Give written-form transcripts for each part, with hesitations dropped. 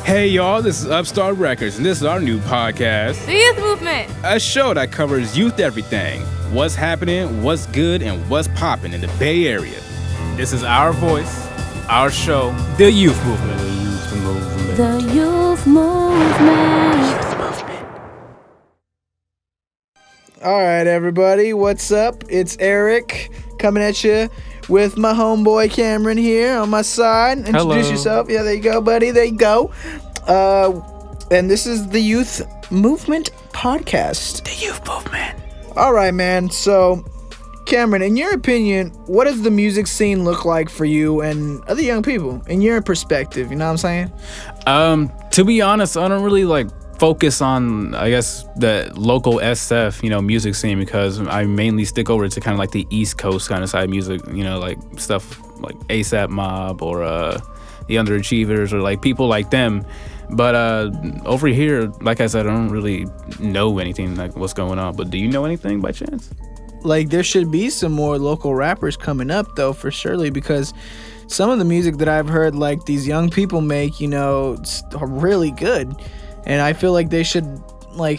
Hey y'all, this is Upstart Records, and this is our new podcast, The Youth Movement, a show that covers youth everything, what's happening, what's good, and what's popping in the Bay Area. This is our voice, our show, The Youth Movement. The Youth Movement. All right, everybody, what's up? It's Eric coming at you with my homeboy Cameron here on my side. Introduce yourself. Yeah, there you go, buddy. There you go. And this is the Youth Movement podcast. The Youth Movement. All right, man. So, Cameron, in your opinion, what does the music scene look like for you and other young people? In your perspective, you know what I'm saying? To be honest, I don't really focus on, I guess, the local SF, music scene, because I mainly stick over to kind of the East Coast kind of side music, stuff like ASAP Mob or the Underachievers or people like them. But over here, like I said, I don't really know anything what's going on. But do you know anything by chance? There should be some more local rappers coming up, though, for surely, because some of the music that I've heard, these young people make, it's really good. And I feel like they should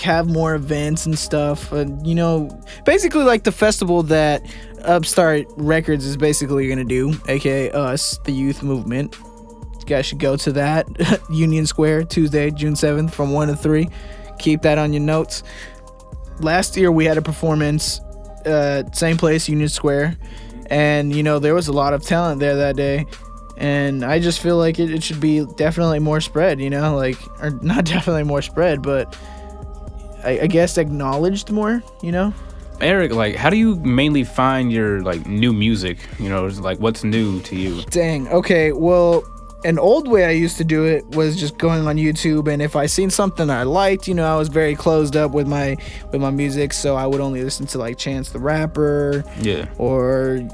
have more events and stuff. And, basically the festival that Upstart Records is basically going to do, aka us, the Youth Movement. You guys should go to that. Union Square, Tuesday, June 7th from 1 to 3. Keep that on your notes. Last year we had a performance, same place, Union Square. And, there was a lot of talent there that day. And I just feel like it should be definitely more spread, or not definitely more spread, but I guess acknowledged more, Eric, how do you mainly find your new music? What's new to you? Dang. Okay. Well, an old way I used to do it was just going on YouTube, and if I seen something I liked, I was very closed up with my music, so I would only listen to Chance the Rapper, or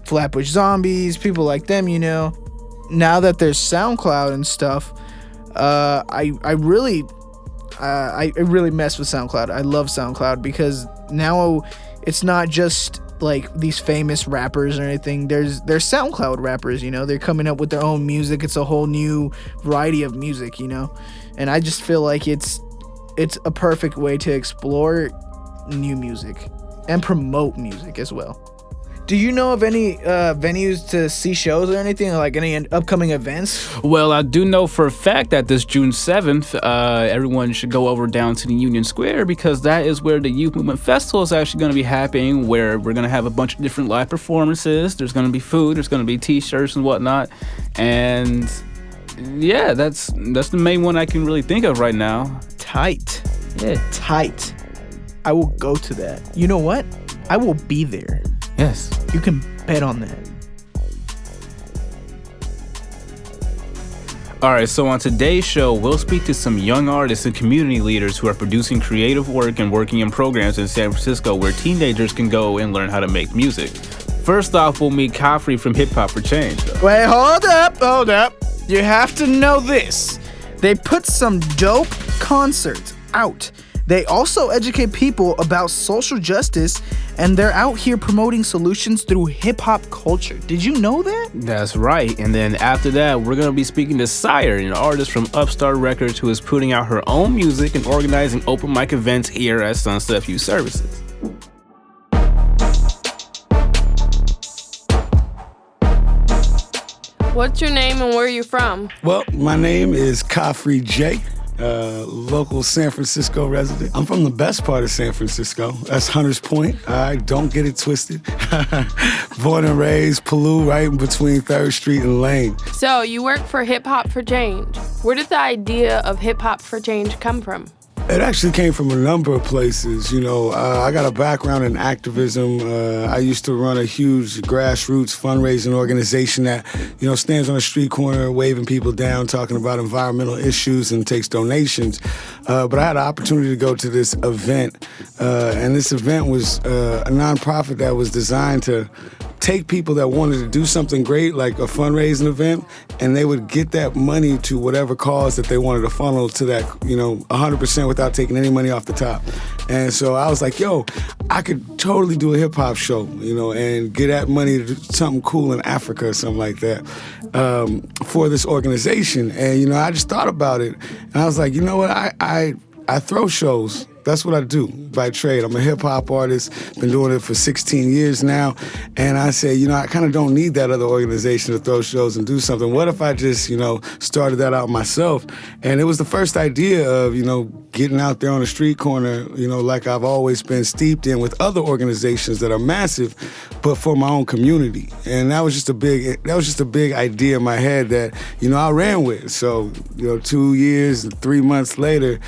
Flatbush Zombies, people like them, Now that there's SoundCloud and stuff, I really mess with SoundCloud. I love SoundCloud because now it's not just these famous rappers or anything. There's SoundCloud rappers, they're coming up with their own music. It's a whole new variety of music, and I just feel like it's a perfect way to explore new music and promote music as well. Do you know of any venues to see shows or anything, any upcoming events? Well, I do know for a fact that this June 7th, everyone should go over down to the Union Square, because that is where the Youth Movement Festival is actually going to be happening, where we're going to have a bunch of different live performances. There's going to be food, there's going to be t-shirts and whatnot. And yeah, that's the main one I can really think of right now. Tight. Yeah. Tight. I will go to that. You know what? I will be there. Yes. You can bet on that. All right, so on today's show, we'll speak to some young artists and community leaders who are producing creative work and working in programs in San Francisco where teenagers can go and learn how to make music. First off, we'll meet Khafre from Hip Hop for Change. Wait, hold up. You have to know this. They put some dope concerts out. They also educate people about social justice, and they're out here promoting solutions through hip-hop culture. Did you know that? That's right. And then after that, we're going to be speaking to Sire, an artist from Upstart Records who is putting out her own music and organizing open mic events here at Sunset Youth Services. What's your name and where are you from? Well, my name is Khafre J. Local San Francisco resident. I'm from the best part of San Francisco. That's Hunters Point. I don't get it twisted. Born and raised, Palouse, right in between 3rd Street and Lane. So you work for Hip Hop for Change. Where did the idea of Hip Hop for Change come from? It actually came from a number of places. I got a background in activism. I used to run a huge grassroots fundraising organization that, stands on a street corner waving people down, talking about environmental issues and takes donations. But I had an opportunity to go to this event, and this event was a nonprofit that was designed to take people that wanted to do something great, like a fundraising event, and they would get that money to whatever cause that they wanted to funnel to that, 100% without taking any money off the top. And so I was like, yo, I could totally do a hip hop show, and get that money to do something cool in Africa or something like that for this organization. And, I just thought about it. And I was like, you know what, I throw shows. That's what I do by trade. I'm a hip-hop artist, been doing it for 16 years now, and I say, I kind of don't need that other organization to throw shows and do something. What if I just, started that out myself? And it was the first idea of, getting out there on the street corner, like I've always been steeped in with other organizations that are massive, but for my own community. And that was just a big idea in my head that, I ran with. So, 2 years and 3 months later,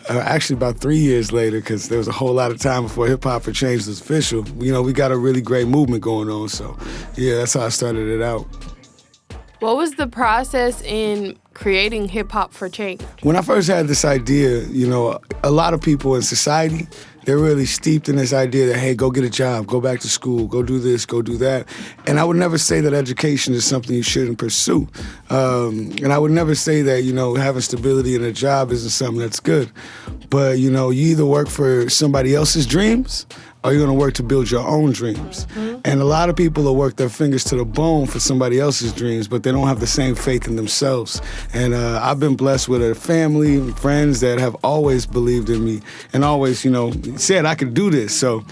actually about 3 years later, because there was a whole lot of time before Hip Hop for Change was official, we got a really great movement going on. So, yeah, that's how I started it out. What was the process in creating Hip Hop for Change? When I first had this idea, a lot of people in society, they're really steeped in this idea that, hey, go get a job, go back to school, go do this, go do that. And I would never say that education is something you shouldn't pursue. And I would never say that, having stability in a job isn't something that's good. But, you either work for somebody else's dreams or you're going to work to build your own dreams. Mm-hmm. And a lot of people will work their fingers to the bone for somebody else's dreams, but they don't have the same faith in themselves. And I've been blessed with a family and friends that have always believed in me and always, said I could do this. So,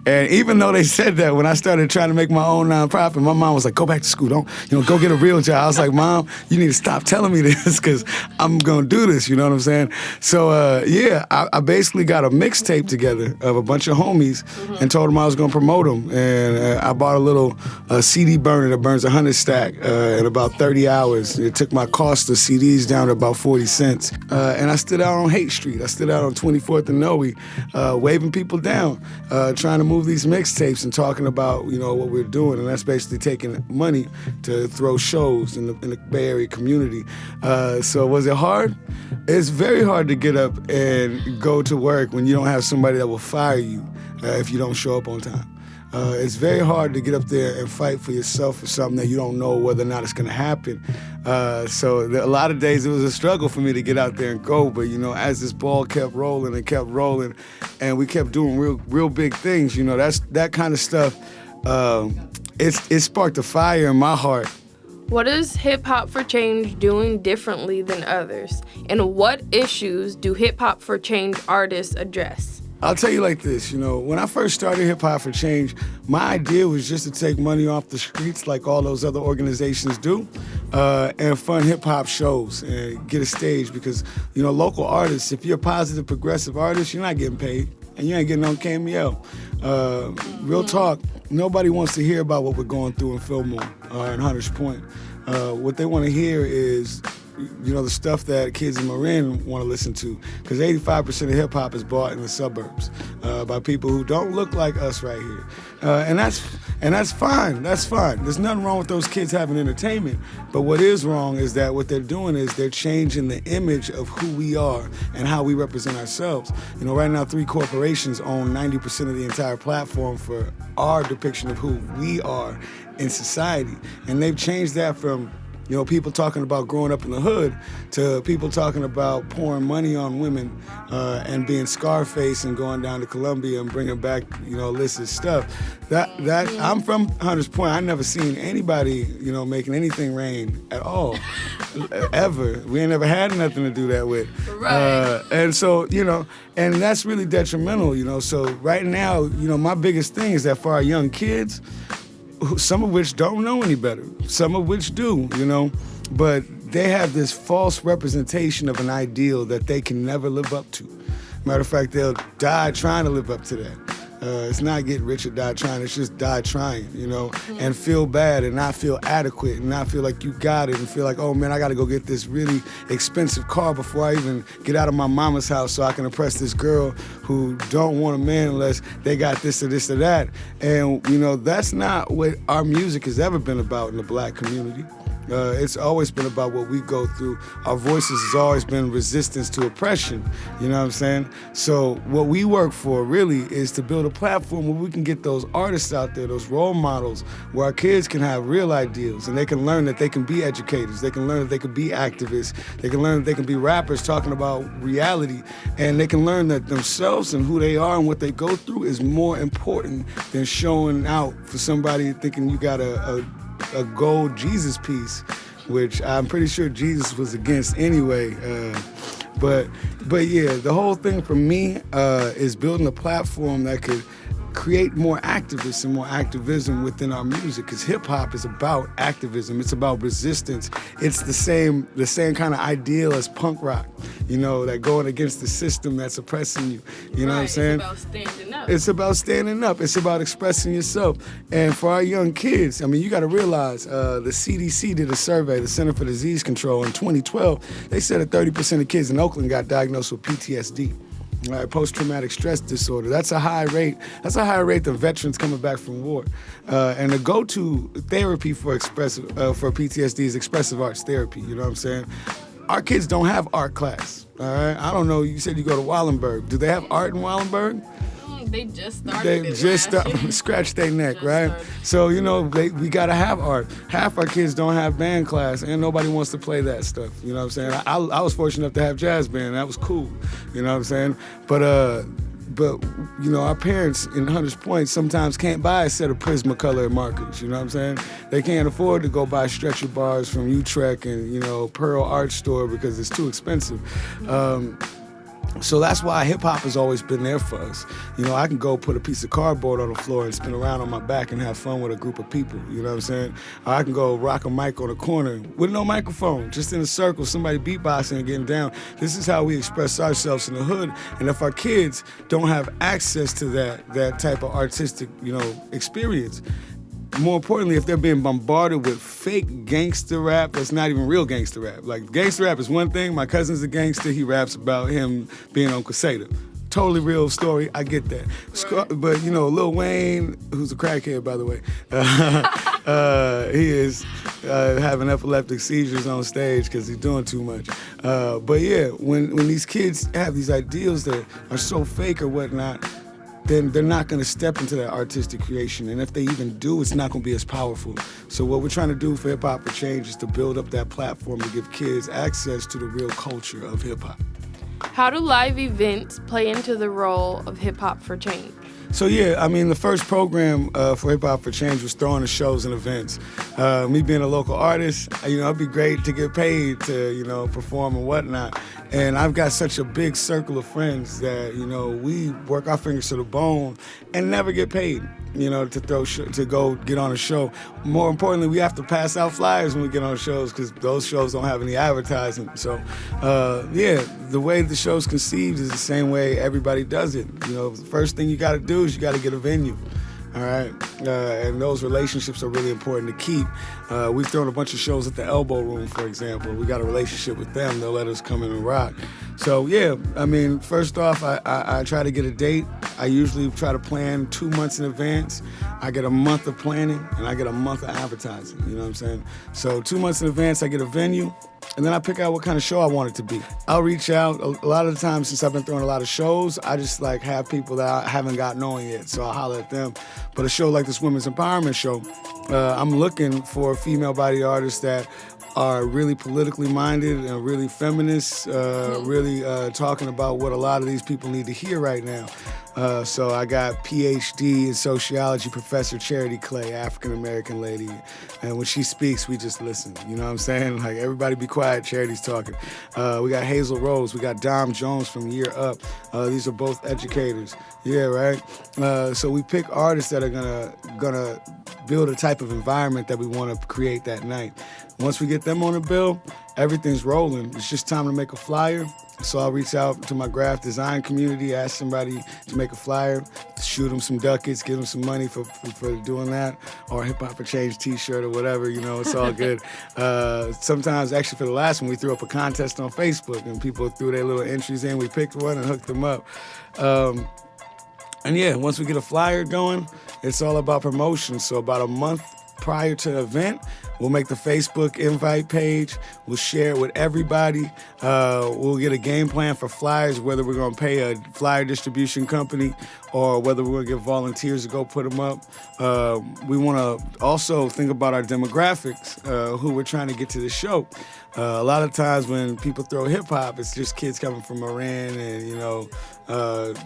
and even though they said that, when I started trying to make my own nonprofit, my mom was like, go back to school, don't, go get a real job. I was like, Mom, you need to stop telling me this because I'm going to do this, you know what I'm saying? So, I basically got a mixtape together of a bunch of homies and told them I was going to promote them. And I bought a little CD burner that burns 100 stack in about 30 hours. It took my cost of CDs down to about 40 cents. And I stood out on Haight Street. I stood out on 24th and Noe, waving people down, trying to move these mixtapes and talking about, what we're doing. And that's basically taking money to throw shows in the Bay Area community. So was it hard? It's very hard to get up and go to work when you don't have somebody that will fire you if you don't show up on time. It's very hard to get up there and fight for yourself for something that you don't know whether or not it's going to happen. So a lot of days it was a struggle for me to get out there and go. But, as this ball kept rolling and we kept doing real big things, that kind of stuff, it sparked a fire in my heart. What is Hip Hop for Change doing differently than others? And what issues do Hip Hop for Change artists address? I'll tell you like this, when I first started Hip Hop for Change, my idea was just to take money off the streets like all those other organizations do, and fund hip hop shows and get a stage because, local artists, if you're a positive, progressive artist, you're not getting paid and you ain't getting no cameo. Real talk, nobody wants to hear about what we're going through in Fillmore and Hunters Point. What they want to hear is the stuff that kids in Marin want to listen to, because 85% of hip-hop is bought in the suburbs by people who don't look like us right here. And that's fine. That's fine. There's nothing wrong with those kids having entertainment. But what is wrong is that what they're doing is they're changing the image of who we are and how we represent ourselves. Right now 3 corporations own 90% of the entire platform for our depiction of who we are in society. And they've changed that from people talking about growing up in the hood to people talking about pouring money on women and being Scarface and going down to Colombia and bringing back, illicit stuff. That I'm from Hunters Point. I never seen anybody, making anything rain at all, ever. We ain't never had nothing to do that with. Right. And so, and that's really detrimental, So right now, my biggest thing is that for our young kids, some of which don't know any better, some of which do, but they have this false representation of an ideal that they can never live up to. Matter of fact, they'll die trying to live up to that. It's not get rich or die trying, it's just die trying, and feel bad and not feel adequate and not feel like you got it and feel like, oh man, I gotta go get this really expensive car before I even get out of my mama's house so I can impress this girl who don't want a man unless they got this or this or that. And, that's not what our music has ever been about in the black community. It's always been about what we go through. Our voices has always been resistance to oppression. You know what I'm saying? So what we work for really is to build a platform where we can get those artists out there, those role models, where our kids can have real ideals and they can learn that they can be educators. They can learn that they can be activists. They can learn that they can be rappers talking about reality. And they can learn that themselves and who they are and what they go through is more important than showing out for somebody thinking you got a gold Jesus piece, which I'm pretty sure Jesus was against anyway. But yeah, the whole thing for me is building a platform that could create more activists and more activism within our music, because hip-hop is about activism. It's about resistance. It's the same kind of ideal as punk rock, you know, that going against the system that's oppressing you. You know what I'm saying? It's about standing up. It's about standing up. It's about expressing yourself. And for our young kids, I mean, you got to realize the CDC did a survey, the Center for Disease Control, in 2012. They said that 30% of kids in Oakland got diagnosed with PTSD. Post-traumatic stress disorder. That's a high rate. That's a higher rate than veterans coming back from war. And the go-to therapy for PTSD is expressive arts therapy. You know what I'm saying? Our kids don't have art class. All right. I don't know. You said you go to Wallenberg. Do they have art in Wallenberg? They just started. They just scratch their neck, right? So you know we gotta have art. Half our kids don't have band class, and nobody wants to play that stuff. You know what I'm saying? I was fortunate enough to have jazz band. That was cool. You know what I'm saying? But you know, our parents in Hunters Point sometimes can't buy a set of Prismacolor markers. You know what I'm saying? They can't afford to go buy stretcher bars from Utrecht and, you know, Pearl Art Store because it's too expensive. So that's why hip-hop has always been there for us. You know, I can go put a piece of cardboard on the floor and spin around on my back and have fun with a group of people, you know what I'm saying? Or I can go rock a mic on a corner with no microphone, just in a circle, somebody beatboxing and getting down. This is how we express ourselves in the hood. And if our kids don't have access to that type of artistic, you know, experience, more importantly, if they're being bombarded with fake gangster rap that's not even real gangster rap. Like, gangster rap is one thing. My cousin's a gangster. He raps about him being on Crusader. Totally real story. I get that. Right. But, you know, Lil Wayne, who's a crackhead, by the way, he is having epileptic seizures on stage because he's doing too much. But, yeah, when these kids have these ideals that are so fake or whatnot, then they're not going to step into that artistic creation. And if they even do, it's not going to be as powerful. So what we're trying to do for Hip Hop for Change is to build up that platform to give kids access to the real culture of hip-hop. How do live events play into the role of Hip Hop for Change? So yeah, I mean, the first program for Hip Hop for Change was throwing the shows and events. Me being a local artist, you know, it'd be great to get paid to, you know, perform and whatnot. And I've got such a big circle of friends that, you know, we work our fingers to the bone and never get paid, you know, to go get on a show. More importantly, we have to pass out flyers when we get on shows because those shows don't have any advertising. So, yeah, the way the show's conceived is the same way everybody does it. You know, the first thing you got to do is you got to get a venue. All right, and those relationships are really important to keep. We've thrown a bunch of shows at the Elbow Room, for example. We got a relationship with them. They'll let us come in and rock. So yeah, I mean, first off, I try to get a date. I usually try to plan 2 months in advance. I get a month of planning, and I get a month of advertising. You know what I'm saying? So 2 months in advance, I get a venue. And then I pick out what kind of show I want it to be. I'll reach out. A lot of the times, since I've been throwing a lot of shows, I just like have people that I haven't gotten on yet, so I'll holler at them. But a show like this Women's Empowerment Show, I'm looking for female body artists that are really politically minded and really feminist, really talking about what a lot of these people need to hear right now. So I got PhD in sociology professor Charity Clay, African-American lady. And when she speaks, we just listen. You know what I'm saying? Like, everybody be quiet, Charity's talking. We got Hazel Rose. We got Dom Jones from Year Up. These are both educators. Yeah, right? So we pick artists that are gonna build a type of environment that we want to create that night. Once we get them on the bill, everything's rolling. It's just time to make a flyer. So I'll reach out to my graphic design community, ask somebody to make a flyer, shoot them some ducats, give them some money for doing that, or a Hip Hop for Change t-shirt or whatever, you know, it's all good. Sometimes, actually for the last one, we threw up a contest on Facebook and people threw their little entries in. We picked one and hooked them up. And yeah, once we get a flyer going, it's all about promotion. So about a month prior to the event, We'll make the Facebook invite page. We'll share it with everybody. We'll get a game plan for flyers, whether we're going to pay a flyer distribution company or whether we're going to get volunteers to go put them up. We want to also think about our demographics, who we're trying to get to the show. A lot of times when people throw hip-hop, it's just kids coming from Marin and,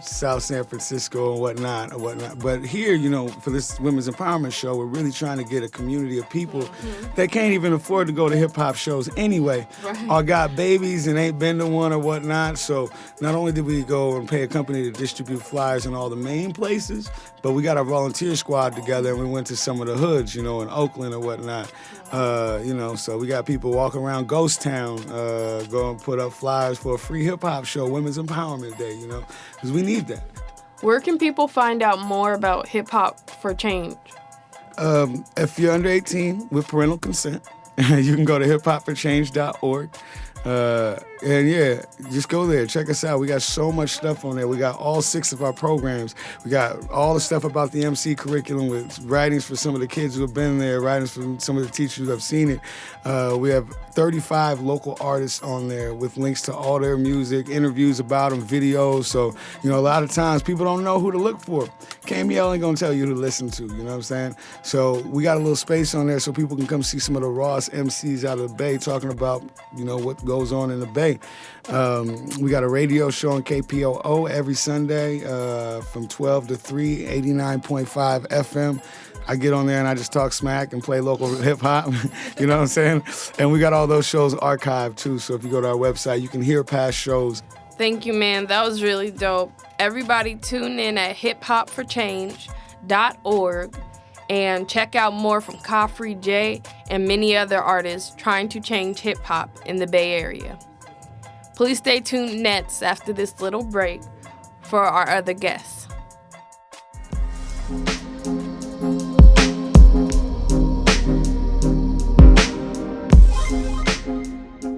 South San Francisco and whatnot. But here, for this women's empowerment show, we're really trying to get a community of people that can't even afford to go to hip-hop shows anyway, or got babies and ain't been to one or whatnot. So not only did we go and pay a company to distribute flyers in all the main places, but we got our volunteer squad together and we went to some of the hoods, in Oakland or whatnot. So we got people walking around Ghost Town, going to put up flyers for a free hip-hop show, Women's Empowerment Day, because we need that. Where can people find out more about Hip Hop for Change? If you're under 18 with parental consent, you can go to hiphopforchange.org. And yeah, just go there. Check us out. We got so much stuff on there. We got all 6 of our programs. We got all the stuff about the MC curriculum with writings for some of the kids who have been there, writings from some of the teachers who have seen it. We have 35 local artists on there with links to all their music, interviews about them, videos. So, a lot of times people don't know who to look for. KMEL ain't gonna tell you who to listen to, you know what I'm saying? So we got a little space on there so people can come see some of the rawest MCs out of the Bay talking about, what goes on in the Bay. We got a radio show on KPOO every Sunday from 12 to 3, 89.5 FM. I get on there and I just talk smack and play local hip-hop, you know what I'm saying? And we got all those shows archived too, so if you go to our website, you can hear past shows. Thank you, man. That was really dope. Everybody tune in at hiphopforchange.org and check out more from Coffrey J and many other artists trying to change hip-hop in the Bay Area. Please stay tuned next after this little break for our other guests.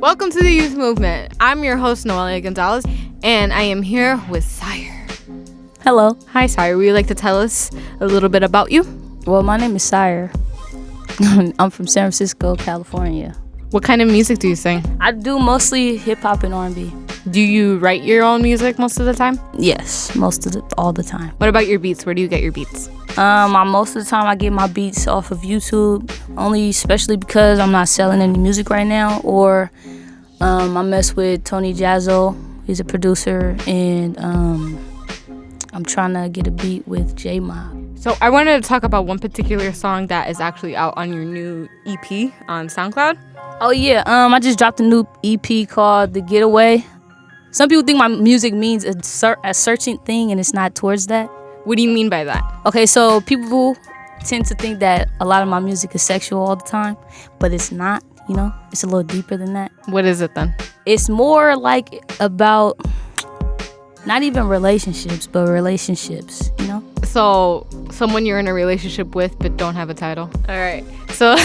Welcome to the Youth Movement. I'm your host, Noelia Gonzalez, and I am here with Sire. Hello. Hi, Sire. Would you like to tell us a little bit about you? Well, my name is Sire. I'm from San Francisco, California. What kind of music do you sing? I do mostly hip-hop and R&B. Do you write your own music most of the time? Yes, all the time. What about your beats? Where do you get your beats? Most of the time I get my beats off of YouTube, especially because I'm not selling any music right now, or I mess with Tony Jazzo. He's a producer, and I'm trying to get a beat with J-Mob. So I wanted to talk about one particular song that is actually out on your new EP on SoundCloud. Oh yeah, I just dropped a new EP called The Getaway. Some people think my music means a searching thing, and it's not towards that. What do you mean by that? Okay, so people tend to think that a lot of my music is sexual all the time, but it's not, It's a little deeper than that. What is it then? It's more like about not even relationships, but relationships, So, someone you're in a relationship with but don't have a title. All right. So,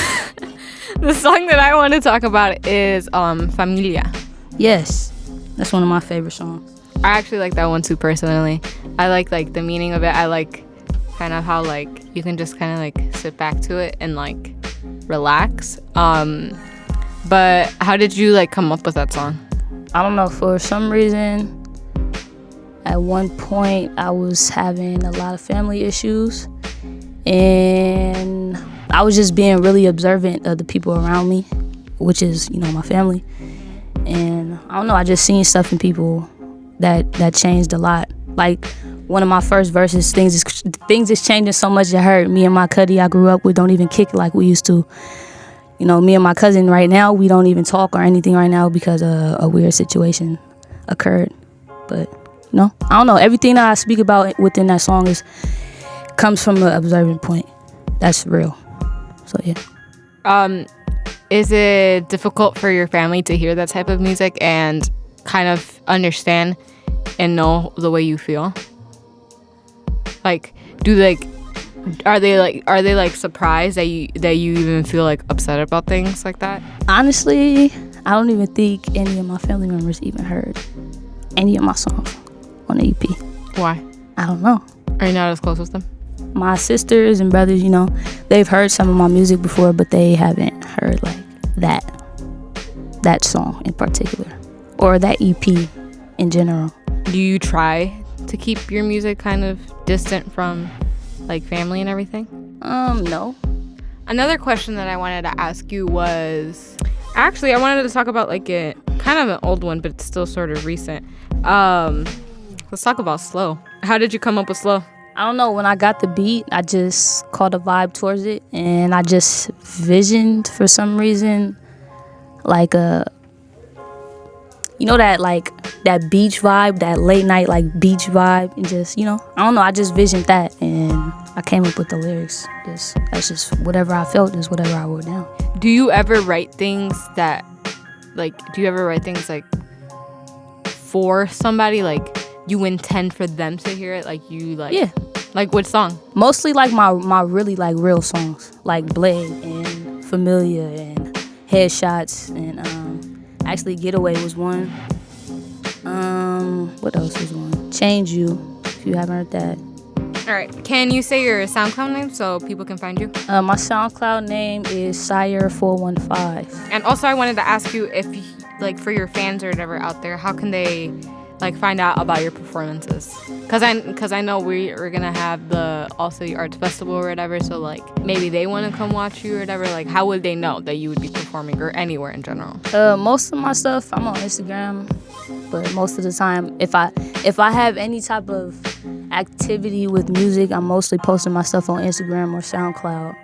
the song that I want to talk about is Familia. Yes. That's one of my favorite songs. I actually like that one too, personally. I like the meaning of it. I like kind of how you can just kind of sit back to it and relax. But how did you come up with that song? I don't know. For some reason, at one point I was having a lot of family issues, and I was just being really observant of the people around me, which is my family. And I don't know, I just seen stuff in people that changed a lot. Like one of my first verses, things is changing so much that hurt. Me and my cuddy I grew up with don't even kick it like we used to. Me and my cousin right now, we don't even talk or anything right now because a weird situation occurred. But I don't know. Everything that I speak about within that song comes from an observant point. That's real. So yeah. Is it difficult for your family to hear that type of music and kind of understand and know the way you feel? Are they surprised that you even feel upset about things like that? Honestly, I don't even think any of my family members even heard any of my songs on the EP. Why? I don't know. Are you not as close with them? my sisters and brothers, you know, they've heard some of my music before, but they haven't heard like that song in particular or that EP in general. Do you try to keep your music kind of distant from like family and everything? No. Another question that I wanted to ask you was, actually, I wanted to talk about like a kind of an old one, but it's still sort of recent. Let's talk about Slow. How did you come up with Slow? I don't know. When I got the beat, I just caught a vibe towards it, and I just visioned for some reason, like you know, that beach vibe, that late night like beach vibe, and just, you know, I don't know. I just visioned that, and I came up with the lyrics. That's just whatever I felt is whatever I wrote down. Do you ever write things for somebody, like you intend for them to hear it, like you like? Yeah. Like what song? Mostly like my really like real songs, like Blade and Familiar and Headshots, and actually Getaway was one. What else was one? Change You, if you haven't heard that. All right. Can you say your SoundCloud name so people can find you? My SoundCloud name is Sire415. And also I wanted to ask you if, like, for your fans or whatever out there, how can they, like, find out about your performances? Because I know we're going to have the Arts Festival or whatever, so, like, maybe they want to come watch you or whatever. Like, how would they know that you would be performing or anywhere in general? Most of my stuff, I'm on Instagram, but most of the time, if I have any type of activity with music, I'm mostly posting my stuff on Instagram or SoundCloud.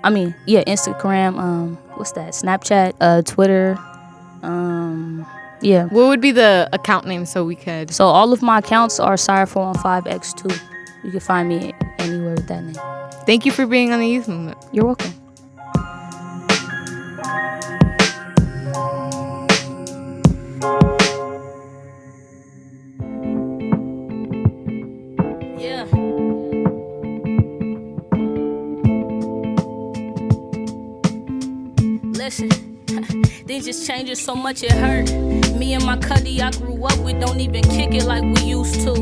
Instagram, what's that? Snapchat, Twitter, yeah. What would be the account name so we could? So all of my accounts are Sire415X2. You can find me anywhere with that name. Thank you for being on the Youth Movement. You're welcome. Yeah. Listen. Things just changing so much it hurt. Me and my cuddy I grew up with don't even kick it like we used to.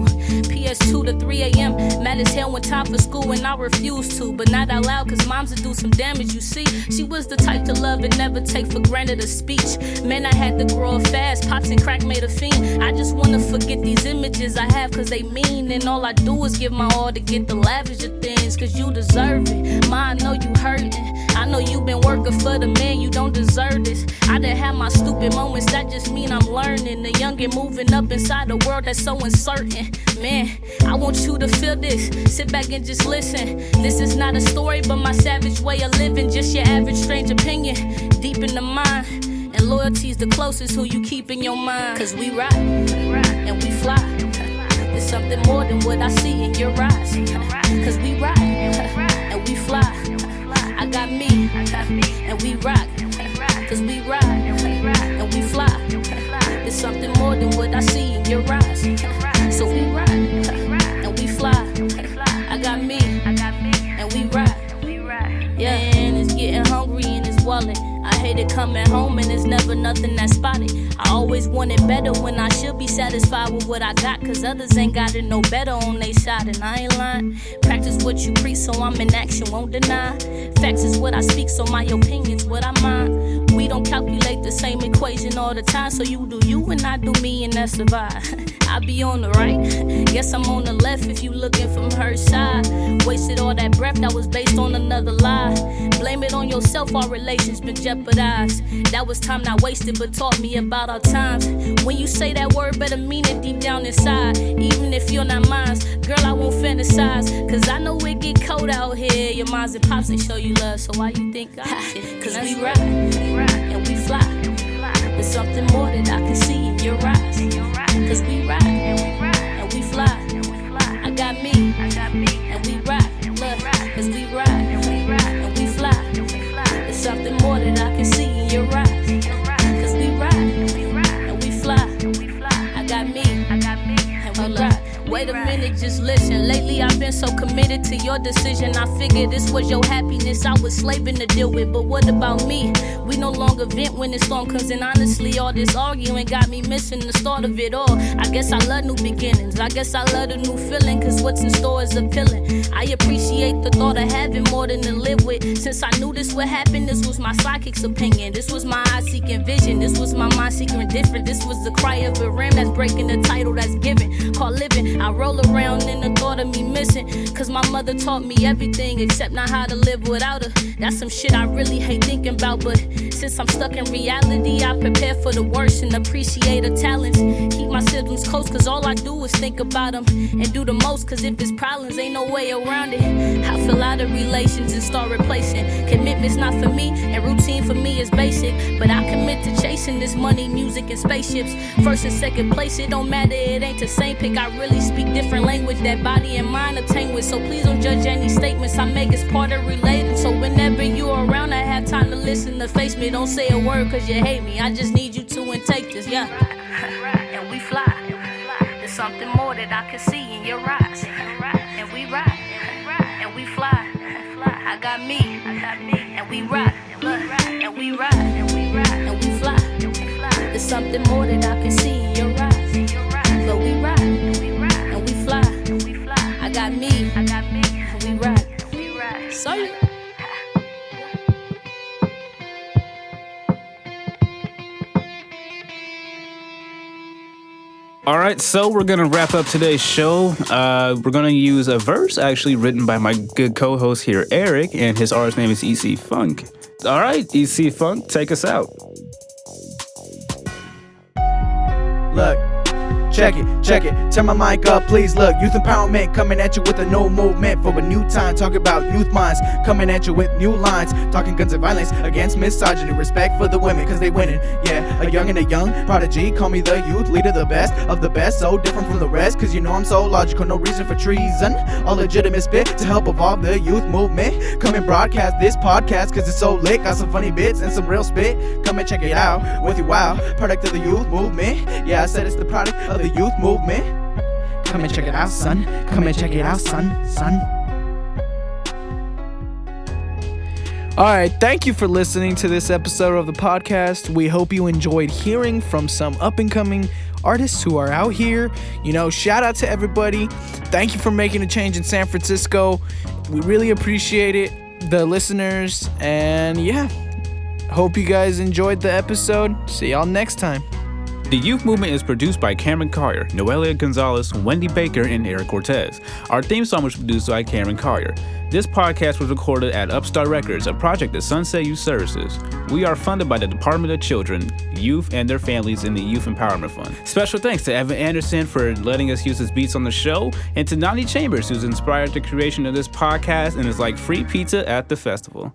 PS2 to 3 a.m. Mad as hell when time for school and I refused to. But not out loud cause moms would do some damage, you see. She was the type to love and never take for granted a speech. Man, I had to grow up fast, pops and crack made a fiend. I just wanna forget these images I have cause they mean. And all I do is give my all to get the lavish of things cause you deserve it. Ma, I know you hurting. I know you've been working for the man, you don't deserve this. I done had my stupid moments, that just mean I'm learning. The youngin' moving up inside a world that's so uncertain. Man, I want you to feel this, sit back and just listen. This is not a story, but my savage way of living. Just your average strange opinion, deep in the mind. And loyalty's the closest who you keep in your mind. Cause we ride, and we fly. There's something more than what I see in your eyes. Cause we ride, and we fly. I got me, and we rock. Cause we ride, and we fly. There's something more than what I see in your eyes. So we ride, and we fly. I got me, and we ride. Yeah, and it's getting hungry and it's wallet. I hate it coming home and there's never nothing that's spotted. I always wanted better when I should be satisfied with what I got. Cause others ain't got it no better on they side. And I ain't lying. Practice what you preach so I'm in action, won't deny. Facts is what I speak so my opinion's what I mind. We don't calculate the same equation all the time. So you do you and I do me and that's the vibe. I be on the right, guess I'm on the left if you looking from her side. Wasted all that breath that was based on another lie. Blame it on yourself, our relations been jeopardized. That was time not wasted but taught me about our times. When you say that word, better mean it deep down inside. Even if you're not mine, girl, I won't fantasize. Cause I know it get cold out here. Your moms and pops, they show you love, so why you think I shit? Cause we ride, and we fly. There's something more that I can see in your eyes. Cause we ride, and we fly. I got me, and we ride. Look, cause we ride, and we fly. There's something more that I can see in your eyes. Cause we ride, and we fly. I got me, and we ride. Wait a minute, just listen. Lately I've been so committed to your decision. I figured this was your happiness I was slaving to deal with. But what about me? We no longer vent when the storm comes in. Honestly, all this arguing got me missing the start of it all. I guess I love new beginnings. I guess I love the new feeling, cause what's in store is appealing. I appreciate the thought of having more than to live with. Since I knew this would happen, this was my psychic's opinion. This was my eye-seeking vision. This was my mind-seeking indifferent. This was the cry of a ram that's breaking the title that's given, called living. I roll around in the thought of me missing, cause my mother taught me everything except not how to live without her. That's some shit I really hate thinking about, but since I'm stuck in reality, I prepare for the worst and appreciate her talents. Keep my siblings close, cause all I do is think about them and do the most, cause if it's problems, ain't no way around it. I feel out of relations and start replacing. Commitment's not for me, and routine for me is basic, but I commit to chasing this money, music, and spaceships. First and second place, it don't matter, it ain't the same pick. I really speak different language that body and mind attain with, so please don't judge any statements I make as part of relating. So whenever you are around, I have time to listen to face me. Don't say a word cause you hate me, I just need you to intake this, yeah. And we fly. There's something more that I can see in your eyes. And we ride. And we fly. I got me. And we ride. And we ride. And we fly. There's something more that I can see in your eyes. So we ride. And we fly. I got me. And we ride. So you. All right, so we're gonna wrap up today's show. We're gonna use a verse actually written by my good co-host here, Eric, and his artist name is EC Funk. All right, EC Funk, take us out. Look, check it, turn my mic up, please. Look, youth empowerment coming at you with a new movement for a new time. Talk about youth minds coming at you with new lines. Talking guns and violence against misogyny, respect for the women cause they winning. Yeah, a young and a young prodigy, call me the youth leader, the best of the best. So different from the rest cause you know I'm so logical, no reason for treason. All legitimate spit to help evolve the youth movement. Come and broadcast this podcast cause it's so lit. Got some funny bits and some real spit. Come and check it out with you, wow. Product of the youth movement. Yeah, I said it's the product of the youth movement. Come and check it out, son. Come and check it out, son. Alright, thank you for listening to this episode of the podcast. We hope you enjoyed hearing from some up-and-coming artists who are out here. You know, shout out to everybody. Thank you for making a change in San Francisco. We really appreciate it, the listeners. And yeah, hope you guys enjoyed the episode. See y'all next time. The Youth Movement is produced by Cameron Collier, Noelia Gonzalez, Wendy Baker, and Eric Cortez. Our theme song was produced by Cameron Collier. This podcast was recorded at Upstart Records, a project of Sunset Youth Services. We are funded by the Department of Children, Youth, and their families in the Youth Empowerment Fund. Special thanks to Evan Anderson for letting us use his beats on the show, and to Nani Chambers, who's inspired the creation of this podcast and is like free pizza at the festival.